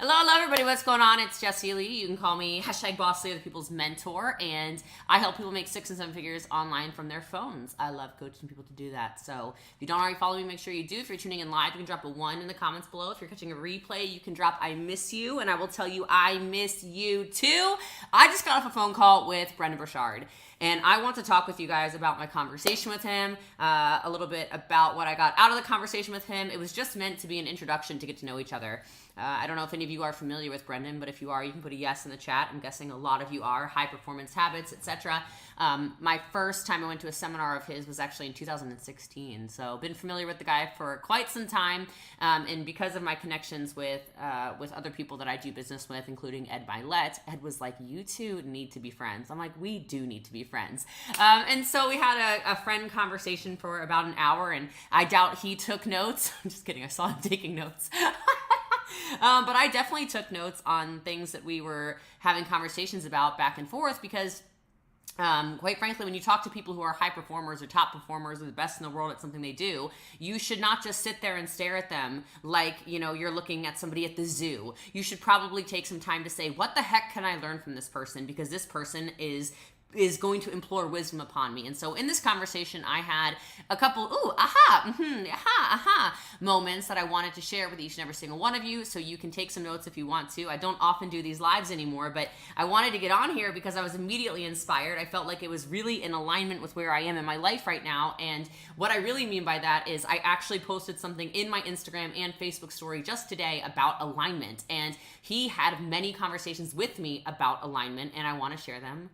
Hello, everybody. What's going on? It's Jessie Lee. You can call me #BossLee, other people's mentor, and I help people make 6 and 7 figures online from their phones. I love coaching people to do that. So if you don't already follow me, make sure you do. If you're tuning in live, you can drop a 1 in the comments below. If you're catching a replay, you can drop "I miss you," and I will tell you I miss you too. I just got off a phone call with Brendon Burchard, and I want to talk with you guys about my conversation with him, a little bit about what I got out of the conversation with him. It was just meant to be an introduction to get to know each other. I don't know if any of you are familiar with Brendon, but if you are, you can put a yes in the chat. I'm guessing a lot of you are. High performance habits, etc. My first time I went to a seminar of his was actually in 2016. So been familiar with the guy for quite some time. And because of my connections with other people that I do business with, including Ed Milet, Ed was like, "You two need to be friends." I'm like, "We do need to be friends." And so we had a friend conversation for about an hour, and I doubt he took notes. I'm just kidding. I saw him taking notes. But I definitely took notes on things that we were having conversations about back and forth because, quite frankly, when you talk to people who are high performers or top performers or the best in the world at something they do, you should not just sit there and stare at them like, you're looking at somebody at the zoo. You should probably take some time to say, what the heck can I learn from this person? Because this person is going to implore wisdom upon me. And so in this conversation, I had a couple, moments that I wanted to share with each and every single one of you, so you can take some notes if you want to. I don't often do these lives anymore, but I wanted to get on here because I was immediately inspired. I felt like it was really in alignment with where I am in my life right now. And what I really mean by that is I actually posted something in my Instagram and Facebook story just today about alignment. And he had many conversations with me about alignment, and I want to share them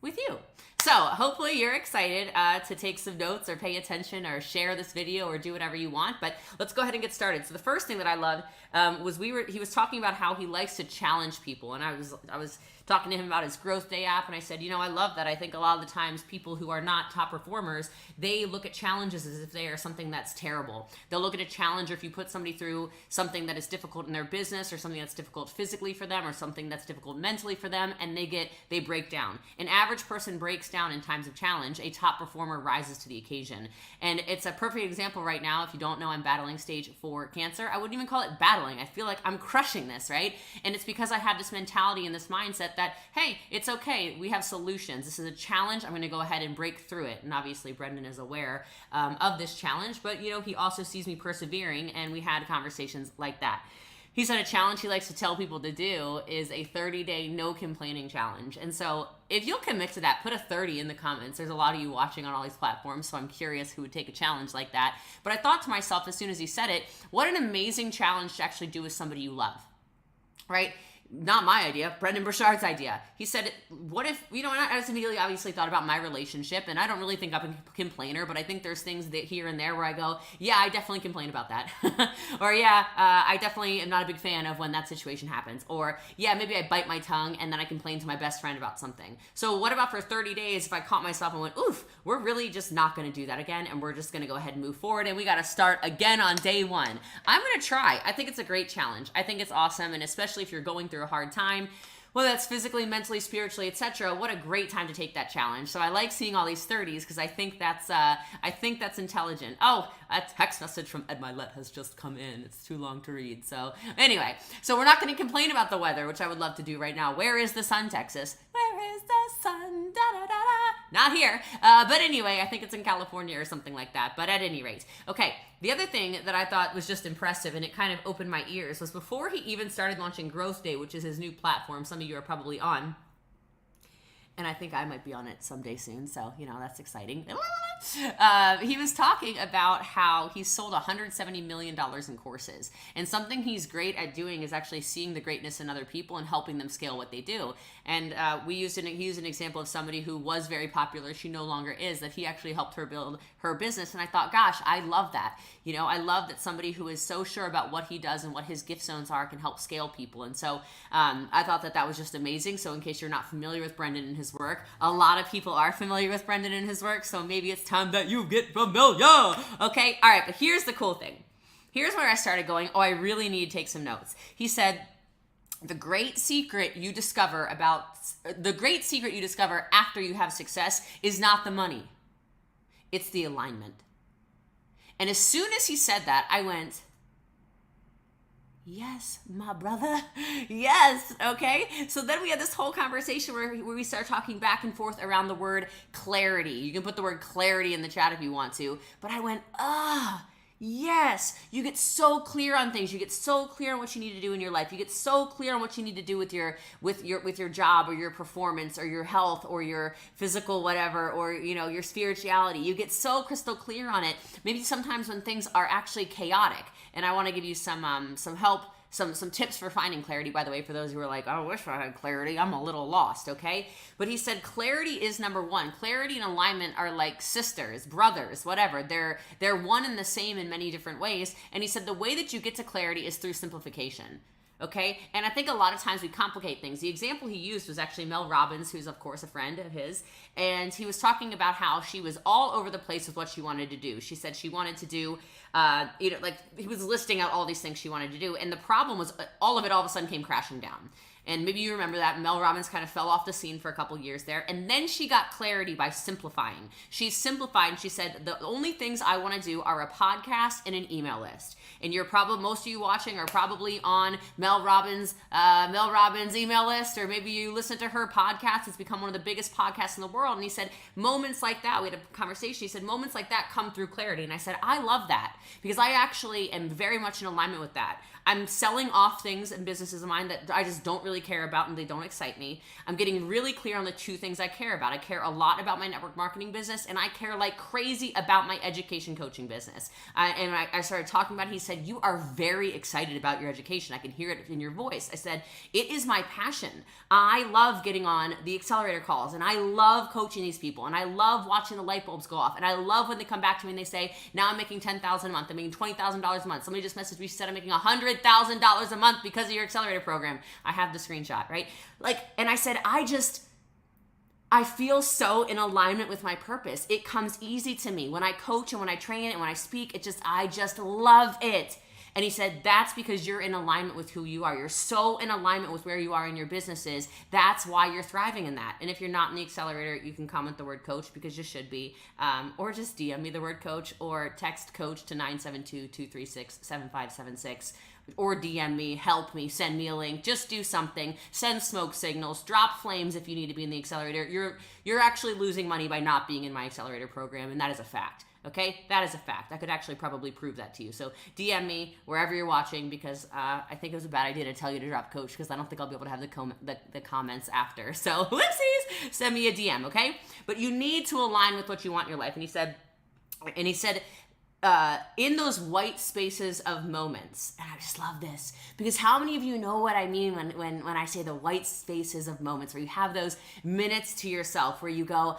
with you. So hopefully you're excited to take some notes or pay attention or share this video or do whatever you want. But let's go ahead and get started. So the first thing that I loved was he was talking about how he likes to challenge people, and I was talking to him about his Growth Day app, and I said, I love that. I think a lot of the times people who are not top performers, they look at challenges as if they are something that's terrible. They'll look at a challenge, or if you put somebody through something that is difficult in their business, or something that's difficult physically for them, or something that's difficult mentally for them, and they break down. An average person breaks down in times of challenge. A top performer rises to the occasion. And it's a perfect example right now. If you don't know, I'm battling stage 4 cancer. I wouldn't even call it battling. I feel like I'm crushing this, right? And it's because I have this mentality and this mindset that, hey, it's okay. We have solutions. This is a challenge. I'm going to go ahead and break through it. And obviously, Brendon is aware of this challenge, but he also sees me persevering, and we had conversations like that. He said a challenge he likes to tell people to do is a 30-day no complaining challenge. And so if you'll commit to that, put a 30 in the comments. There's a lot of you watching on all these platforms, so I'm curious who would take a challenge like that. But I thought to myself as soon as he said it, what an amazing challenge to actually do with somebody you love, right? Not my idea, Brendon Burchard's idea. He said, what if, and I just immediately obviously thought about my relationship, and I don't really think I'm a complainer, but I think there's things that here and there where I go, yeah, I definitely complain about that. Or yeah, I definitely am not a big fan of when that situation happens. Or yeah, maybe I bite my tongue and then I complain to my best friend about something. So what about for 30 days if I caught myself and went, oof, we're really just not going to do that again, and we're just going to go ahead and move forward, and we got to start again on day 1. I'm going to try. I think it's a great challenge. I think it's awesome, and especially if you're going through a hard time, whether that's physically, mentally, spiritually, etc., what a great time to take that challenge. So I like seeing all these 30s because I think that's intelligent. Oh, a text message from Ed Milet has just come in. It's too long to read. So anyway, so we're not going to complain about the weather, which I would love to do right now. Where is the sun, Texas? Where is the sun? Da, da, da, da. Not here. But anyway, I think it's in California or something like that. But at any rate, okay. The other thing that I thought was just impressive, and it kind of opened my ears, was before he even started launching Growth Day, which is his new platform. Some of you are probably on, and I think I might be on it someday soon, so, that's exciting. He was talking about how he's sold $170 million in courses, and something he's great at doing is actually seeing the greatness in other people and helping them scale what they do. And he used an example of somebody who was very popular. She no longer is, that he actually helped her build her business. And I thought, gosh, I love that. I love that somebody who is so sure about what he does and what his gift zones are can help scale people. And so I thought that was just amazing. So in case you're not familiar with Brendon and his work, a lot of people are familiar with Brendon and his work. So maybe it's time that you get familiar. Okay. All right. But here's the cool thing. Here's where I started going, I really need to take some notes. He said, the great secret you discover after you have success is not the money. It's the alignment. And as soon as he said that, I went, Yes, my brother. Yes. Okay. So then we had this whole conversation where we start talking back and forth around the word clarity. You can put the word clarity in the chat if you want to. But I went, yes. You get so clear on things. You get so clear on what you need to do in your life. You get so clear on what you need to do with your job or your performance or your health or your physical whatever or your spirituality. You get so crystal clear on it. Maybe sometimes when things are actually chaotic. And I want to give you some help, some tips for finding clarity, by the way, for those who are like, I wish I had clarity. I'm a little lost, okay? But he said clarity is number one. Clarity and alignment are like sisters, brothers, whatever. They're one and the same in many different ways. And he said the way that you get to clarity is through simplification. Okay. And I think a lot of times we complicate things. The example he used was actually Mel Robbins, who's of course a friend of his. And he was talking about how she was all over the place with what she wanted to do. She said she wanted to do, like he was listing out all these things she wanted to do. And the problem was all of a sudden came crashing down. And maybe you remember that Mel Robbins kind of fell off the scene for a couple years there. And then she got clarity by simplifying. She simplified and she said, the only things I want to do are a podcast and an email list. And most of you watching are probably on Mel Robbins' email list, or maybe you listen to her podcast. It's become one of the biggest podcasts in the world. And he said, moments like that, we had a conversation. He said, moments like that come through clarity. And I said, I love that because I actually am very much in alignment with that. I'm selling off things and businesses of mine that I just don't really care about and they don't excite me. I'm getting really clear on the two things I care about. I care a lot about my network marketing business, and I care like crazy about my education coaching business. I started talking about it. He said, you are very excited about your education. I can hear it in your voice. I said, it is my passion. I love getting on the accelerator calls, and I love coaching these people, and I love watching the light bulbs go off, and I love when they come back to me and they say, now I'm making $10,000 a month. I'm making $20,000 a month. Somebody just messaged me, said I'm making $100,000 a month because of your accelerator program. I have the screenshot, right? And I said, I feel so in alignment with my purpose. It comes easy to me when I coach and when I train and when I speak. I just love it. And he said, that's because you're in alignment with who you are. You're so in alignment with where you are in your businesses. That's why you're thriving in that. And if you're not in the accelerator, you can comment the word coach because you should be. Or just DM me the word coach or text coach to 972-236-7576. Or DM me, help me, send me a link. Just do something. Send smoke signals. Drop flames if you need to be in the accelerator. You're actually losing money by not being in my accelerator program, and that is a fact. Okay, that is a fact. I could actually probably prove that to you. So DM me wherever you're watching because I think it was a bad idea to tell you to drop coach because I don't think I'll be able to have the comments after. So whoopsies, send me a DM, okay? But you need to align with what you want in your life. And he said, in those white spaces of moments, and I just love this because how many of you know what I mean when I say the white spaces of moments where you have those minutes to yourself where you go,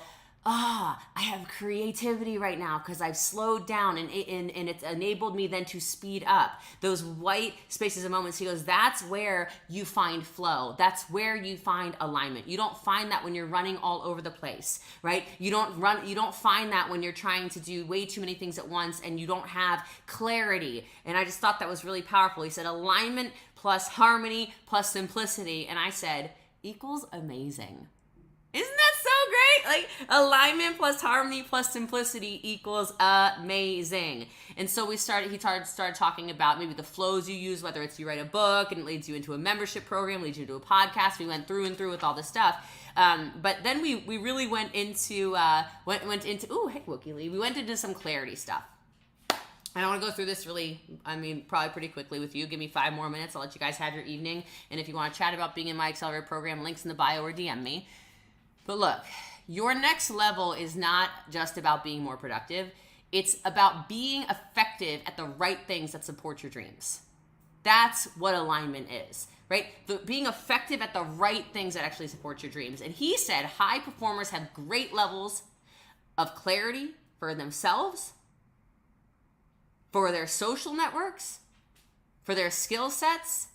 I have creativity right now because I've slowed down and it's enabled me then to speed up. Those white spaces and moments, he goes, that's where you find flow. That's where you find alignment. You don't find that when you're running all over the place, right? You don't find that when you're trying to do way too many things at once and you don't have clarity. And I just thought that was really powerful. He said alignment plus harmony plus simplicity. And I said, equals amazing. Isn't that so great? Like alignment plus harmony plus simplicity equals amazing. And so he started talking about maybe the flows you use, whether it's you write a book and it leads you into a membership program, leads you to a podcast. We went through and through with all this stuff. But then we really went into hey Wookie Lee, we went into some clarity stuff. And I want to go through this probably pretty quickly with you. Give me 5 more minutes. I'll let you guys have your evening. And if you want to chat about being in my accelerator program, links in the bio or DM me. But look, your next level is not just about being more productive. It's about being effective at the right things that support your dreams. That's what alignment is, right? Being effective at the right things that actually support your dreams. And he said high performers have great levels of clarity for themselves, for their social networks, for their skill sets,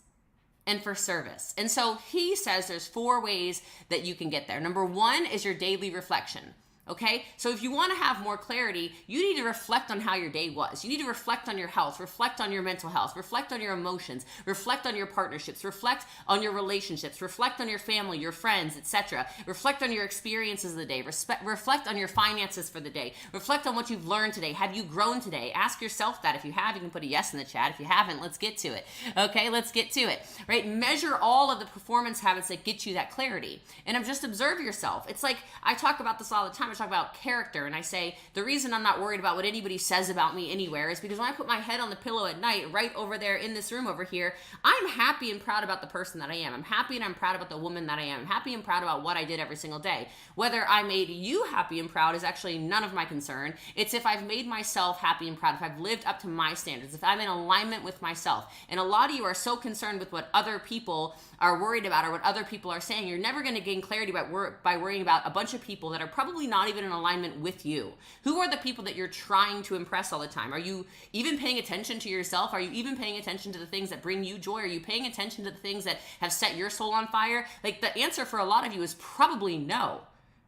and for service. And so he says there's 4 ways that you can get there. Number 1 is your daily reflection. Okay, so if you want to have more clarity, you need to reflect on how your day was. You need to reflect on your health, reflect on your mental health, reflect on your emotions, reflect on your partnerships, reflect on your relationships, reflect on your family, your friends, etc. Reflect on your experiences of the day, reflect on your finances for the day, reflect on what you've learned today. Have you grown today? Ask yourself that. If you have, you can put a yes in the chat. If you haven't, let's get to it. Okay, let's get to it, right? Measure all of the performance habits that get you that clarity. And just observe yourself. It's like, I talk about this all the time. I talk about character, and I say the reason I'm not worried about what anybody says about me anywhere is because when I put my head on the pillow at night, right over there in this room over here, I'm happy and proud about the person that I am. I'm happy and I'm proud about the woman that I am. I'm happy and proud about what I did every single day. Whether I made you happy and proud is actually none of my concern. It's if I've made myself happy and proud, if I've lived up to my standards, if I'm in alignment with myself. And a lot of you are so concerned with what other people are worried about or what other people are saying. You're never going to gain clarity by worrying about a bunch of people that are probably not even in alignment with you. Who are the people that you're trying to impress all the time? Are you even paying attention to yourself? Are you even paying attention to the things that bring you joy? Are you paying attention to the things that have set your soul on fire? Like, the answer for a lot of you is probably no.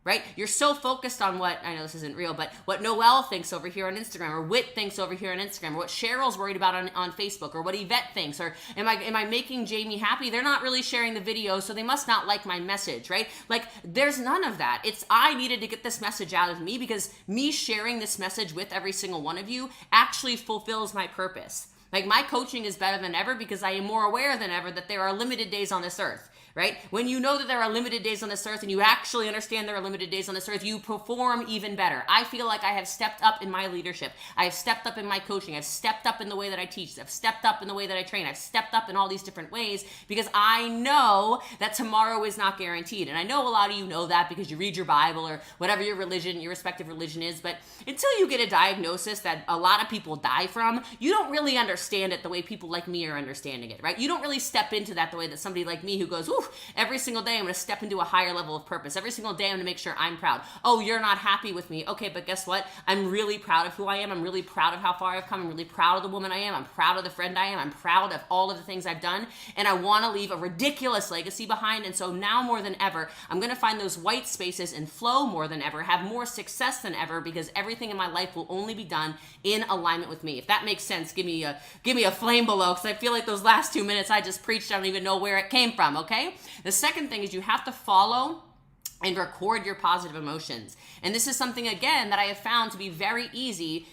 Right? You're so focused on what, I know this isn't real, but what Noelle thinks over here on Instagram, or Whit thinks over here on Instagram, or what Cheryl's worried about on Facebook, or what Yvette thinks, or am I making Jamie happy? They're not really sharing the video, so they must not like my message, right? Like, there's none of that. It's, I needed to get this message out of me because me sharing this message with every single one of you actually fulfills my purpose. Like, my coaching is better than ever because I am more aware than ever that there are limited days on this earth. Right? When you know that there are limited days on this earth and you actually understand there are limited days on this earth, you perform even better. I feel like I have stepped up in my leadership. I have stepped up in my coaching. I've stepped up in the way that I teach. I've stepped up in the way that I train. I've stepped up in all these different ways because I know that tomorrow is not guaranteed. And I know a lot of you know that because you read your Bible or whatever your religion, your respective religion is. But until you get a diagnosis that a lot of people die from, you don't really understand it the way people like me are understanding it, right? You don't really step into that the way that somebody like me who goes, ooh, every single day I'm going to step into a higher level of purpose. Every single day I'm going to make sure I'm proud. Oh, you're not happy with me. Okay, but guess what? I'm really proud of who I am. I'm really proud of how far I've come. I'm really proud of the woman I am. I'm proud of the friend I am. I'm proud of all of the things I've done. And I want to leave a ridiculous legacy behind. And so now more than ever, I'm going to find those white spaces and flow more than ever, have more success than ever, because everything in my life will only be done in alignment with me. If that makes sense, give me a flame below, because I feel like those last 2 minutes I just preached, I don't even know where it came from, okay? The second thing is you have to follow and record your positive emotions. And this is something, again, that I have found to be very easy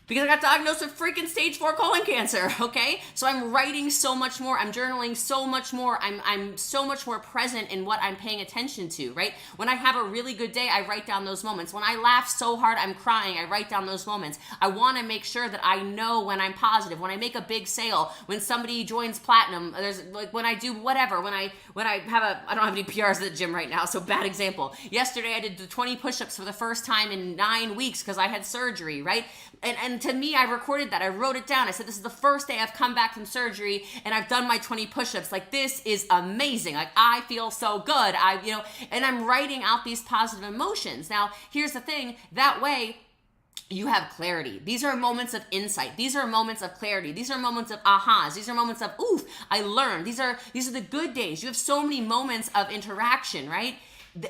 because I got diagnosed with freaking stage 4 colon cancer, okay? So I'm writing so much more. I'm journaling so much more. I'm so much more present in what I'm paying attention to, right? When I have a really good day, I write down those moments. When I laugh so hard I'm crying, I write down those moments. I want to make sure that I know when I'm positive, when I make a big sale, when somebody joins platinum, there's like when I do whatever, when I have I don't have any PRs at the gym right now, so bad example. Yesterday I did the 20 push-ups for the first time in 9 weeks because I had surgery, right? And to me, I recorded that. I wrote it down. I said, this is the first day I've come back from surgery and I've done my 20 push-ups. Like, this is amazing. Like, I feel so good. And I'm writing out these positive emotions. Now, here's the thing. That way, you have clarity. These are moments of insight. These are moments of clarity. These are moments of ahas. These are moments of, oof, I learned. These are the good days. You have so many moments of interaction, right?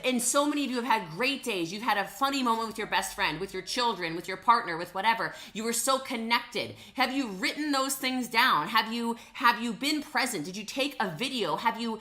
And so many of you have had great days. You've had a funny moment with your best friend, with your children, with your partner, with whatever. You were so connected. Have you written those things down? Have you been present? Did you take a video? Have you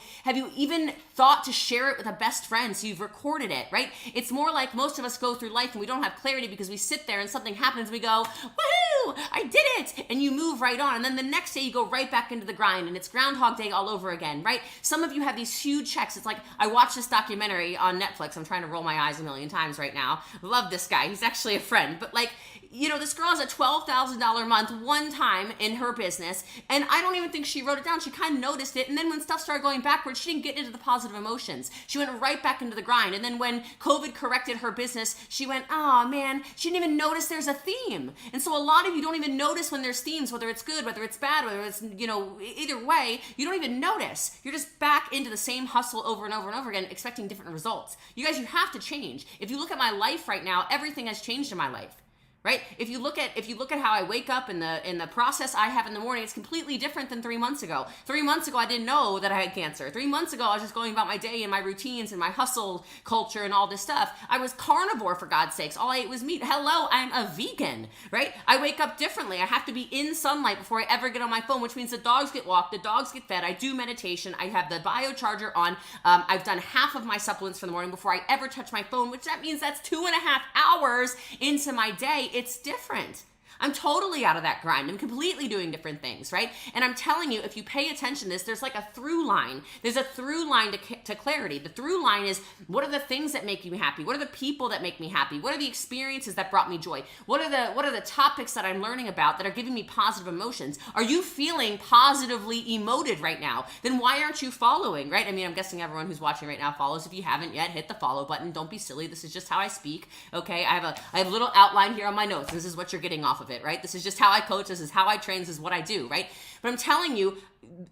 even thought to share it with a best friend so you've recorded it, right? It's more like most of us go through life and we don't have clarity because we sit there and something happens and we go, woohoo, I did it. And you move right on. And then the next day you go right back into the grind and it's Groundhog Day all over again, right? Some of you have these huge checks. It's like, I watched this documentary on Netflix. I'm trying to roll my eyes a million times right now. Love this guy. He's actually a friend. But like, this girl has a $12,000 month one time in her business. And I don't even think she wrote it down. She kind of noticed it. And then when stuff started going backwards, she didn't get into the positive emotions. She went right back into the grind. And then when COVID corrected her business, she went, oh man, she didn't even notice there's a theme. And so a lot of you don't even notice when there's themes, whether it's good, whether it's bad, whether it's, either way, you don't even notice. You're just back into the same hustle over and over and over again, expecting different results. You guys, you have to change. If you look at my life right now, everything has changed in my life. right? If you look at how I wake up in the process I have in the morning, it's completely different than 3 months ago. 3 months ago, I didn't know that I had cancer. 3 months ago, I was just going about my day and my routines and my hustle culture and all this stuff. I was carnivore, for God's sakes. All I ate was meat. Hello, I'm a vegan, right? I wake up differently. I have to be in sunlight before I ever get on my phone, which means the dogs get walked, the dogs get fed. I do meditation. I have the biocharger on. I've done half of my supplements for the morning before I ever touch my phone, which that means that's 2.5 hours into my day. It's different. I'm totally out of that grind. I'm completely doing different things, right? And I'm telling you, if you pay attention to this, there's like a through line. There's a through line to clarity. The through line is, what are the things that make you happy? What are the people that make me happy? What are the experiences that brought me joy? What are the topics that I'm learning about that are giving me positive emotions? Are you feeling positively emoted right now? Then why aren't you following, right? I mean, I'm guessing everyone who's watching right now follows. If you haven't yet, hit the follow button. Don't be silly. This is just how I speak, okay? I have a little outline here on my notes. This is what you're getting off of it, right? This is just how I coach. This is how I train. This is what I do, right? But I'm telling you,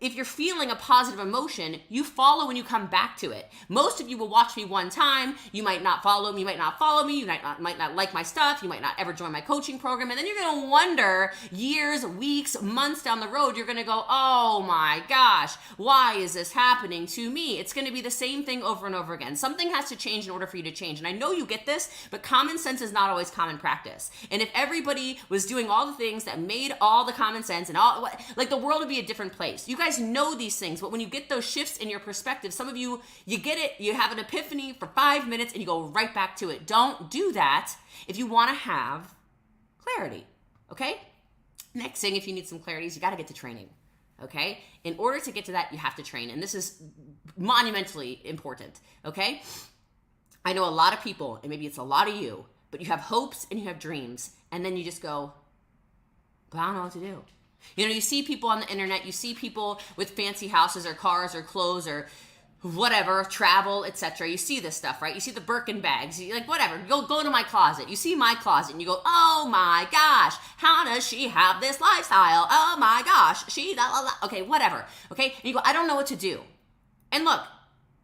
if you're feeling a positive emotion, you follow when you come back to it. Most of you will watch me one time. You might not follow me. You might not follow me. You might not like my stuff. You might not ever join my coaching program. And then you're going to wonder years, weeks, months down the road, you're going to go, oh my gosh, why is this happening to me? It's going to be the same thing over and over again. Something has to change in order for you to change. And I know you get this, but common sense is not always common practice. And if everybody was doing all the things that made all the common sense and all, like, the world would be a different place. You guys know these things, but when you get those shifts in your perspective, some of you get it, you have an epiphany for 5 minutes and you go right back to it. Don't do that if you want to have clarity, okay? Next thing, if you need some clarity, is you got to get to training, okay? In order to get to that, you have to train, and this is monumentally important, okay? I know a lot of people, and maybe it's a lot of you, but you have hopes and you have dreams, and then you just go, but I don't know what to do. You know, you see people on the internet, you see people with fancy houses or cars or clothes or whatever, travel, etc. You see this stuff, right? You see the Birkin bags, you like, whatever. Go to my closet. You see my closet and you go, oh my gosh, how does she have this lifestyle? Oh my gosh, okay, whatever. Okay, and you go, I don't know what to do. And look,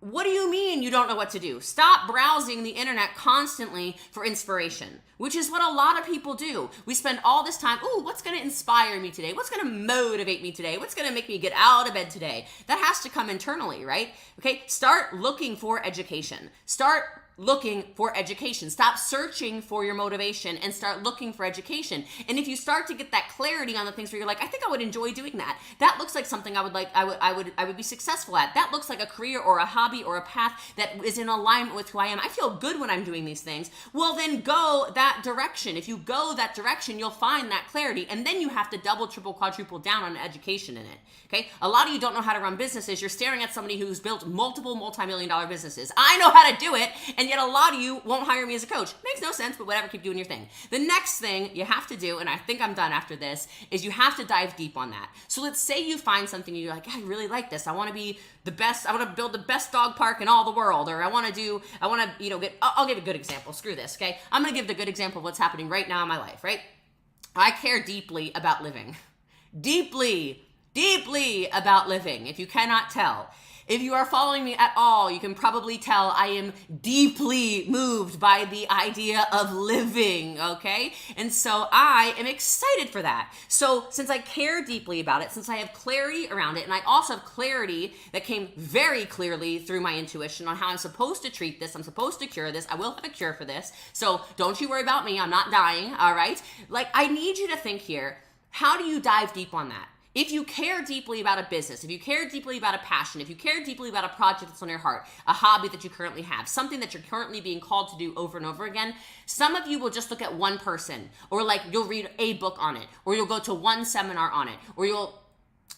what do you mean you don't know what to do? Stop browsing the internet constantly for inspiration, which is what a lot of people do. We spend all this time, ooh, what's going to inspire me today? What's going to motivate me today? What's going to make me get out of bed today? That has to come internally, right? Okay, start looking for education. Start looking for education. Stop searching for your motivation and start looking for education. And if you start to get that clarity on the things where you're like, I think I would enjoy doing that. That looks like something I would be successful at. That looks like a career or a hobby or a path that is in alignment with who I am. I feel good when I'm doing these things. Well, then go that direction. If you go that direction, you'll find that clarity. And then you have to double, triple, quadruple down on education in it. Okay? A lot of you don't know how to run businesses. You're staring at somebody who's built multiple multi-million-dollar businesses. I know how to do it. And yet a lot of you won't hire me as a coach. Makes no sense, but whatever, keep doing your thing. The next thing you have to do, and I think I'm done after this, is you have to dive deep on that. So let's say you find something and you're like, I really like this. I want to be the best. I want to build the best dog park in all the world. Or I'll give a good example. Screw this, okay? I'm going to give the good example of what's happening right now in my life, right? I care deeply about living. Deeply about living, if you cannot tell. If you are following me at all, you can probably tell I am deeply moved by the idea of living, okay? And so I am excited for that. So since I care deeply about it, since I have clarity around it, and I also have clarity that came very clearly through my intuition on how I'm supposed to treat this, I'm supposed to cure this, I will have a cure for this. So don't you worry about me, I'm not dying, all right? Like, I need you to think here, how do you dive deep on that? If you care deeply about a business, if you care deeply about a passion, if you care deeply about a project that's on your heart, a hobby that you currently have, something that you're currently being called to do over and over again, some of you will just look at one person, or like you'll read a book on it, or you'll go to one seminar on it, or you'll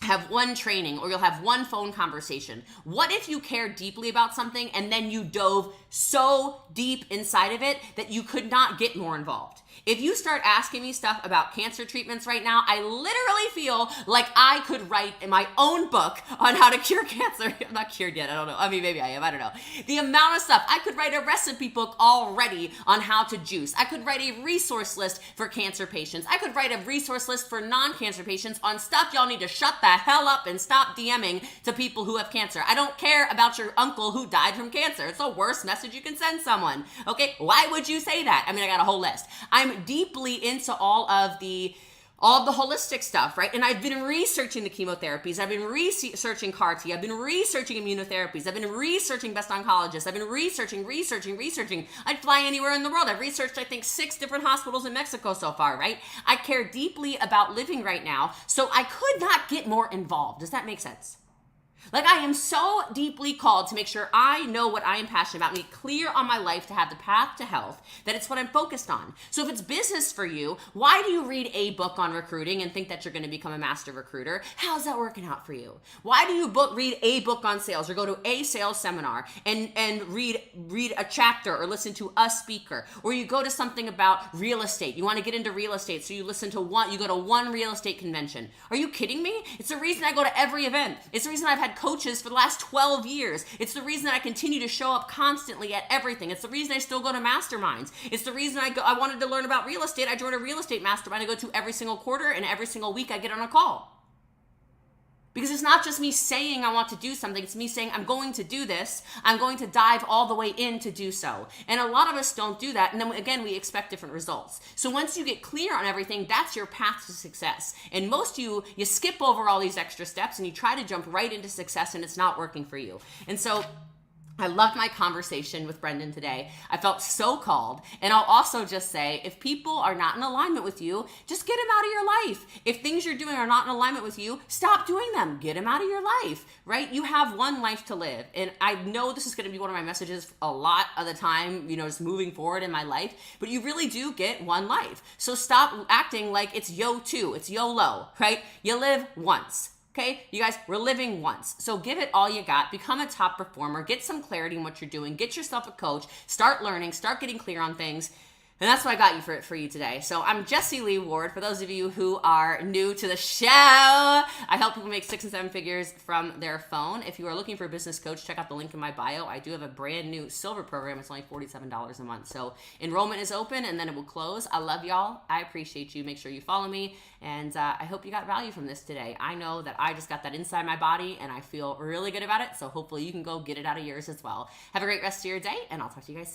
have one training, or you'll have one phone conversation. What if you care deeply about something and then you dove so deep inside of it that you could not get more involved? If you start asking me stuff about cancer treatments right now, I literally feel like I could write my own book on how to cure cancer. I'm not cured yet. I don't know. I mean, maybe I am. I don't know. The amount of stuff. I could write a recipe book already on how to juice. I could write a resource list for cancer patients. I could write a resource list for non-cancer patients on stuff y'all need to shut the hell up and stop DMing to people who have cancer. I don't care about your uncle who died from cancer. It's the worst message you can send someone. Okay, why would you say that? I mean, I got a whole list. I'm deeply into all of the holistic stuff, right? And I've been researching the chemotherapies. I've been researching CAR T. I've been researching immunotherapies. I've been researching best oncologists. I've been researching. I'd fly anywhere in the world. I've researched, I think, 6 different hospitals in Mexico so far, right? I care deeply about living right now, so I could not get more involved. Does that make sense? Like, I am so deeply called to make sure I know what I am passionate about, make clear on my life to have the path to health, that it's what I'm focused on. So if it's business for you, why do you read a book on recruiting and think that you're going to become a master recruiter? How's that working out for you? Why do you read a book on sales or go to a sales seminar and read a chapter or listen to a speaker? Or you go to something about real estate. You want to get into real estate, so you go to one real estate convention. Are you kidding me? It's the reason I go to every event. It's the reason I've had coaches for the last 12 years. It's the reason I continue to show up constantly at everything. It's the reason I still go to masterminds. It's the reason I wanted to learn about real estate. I joined a real estate mastermind I go to every single quarter, and every single week I get on a call. Because it's not just me saying I want to do something, it's me saying I'm going to do this, I'm going to dive all the way in to do so. And a lot of us don't do that, and then again, we expect different results. So once you get clear on everything, that's your path to success. And most of you skip over all these extra steps and you try to jump right into success, and it's not working for you. And so I loved my conversation with Brendon today. I felt so called. And I'll also just say, if people are not in alignment with you, just get them out of your life. If things you're doing are not in alignment with you, stop doing them. Get them out of your life, right? You have one life to live. And I know this is going to be one of my messages a lot of the time, just moving forward in my life, but you really do get one life. So stop acting like it's yo-2, it's YOLO, right? You live once. Okay, you guys, we're living once. So give it all you got, become a top performer, get some clarity in what you're doing, get yourself a coach, start learning, start getting clear on things. And that's what I got you for you today. So I'm Jessie Lee Ward. For those of you who are new to the show, I help people make 6 and 7 figures from their phone. If you are looking for a business coach, check out the link in my bio. I do have a brand new silver program. It's only $47 a month. So enrollment is open and then it will close. I love y'all. I appreciate you. Make sure you follow me. And I hope you got value from this today. I know that I just got that inside my body and I feel really good about it. So hopefully you can go get it out of yours as well. Have a great rest of your day and I'll talk to you guys soon.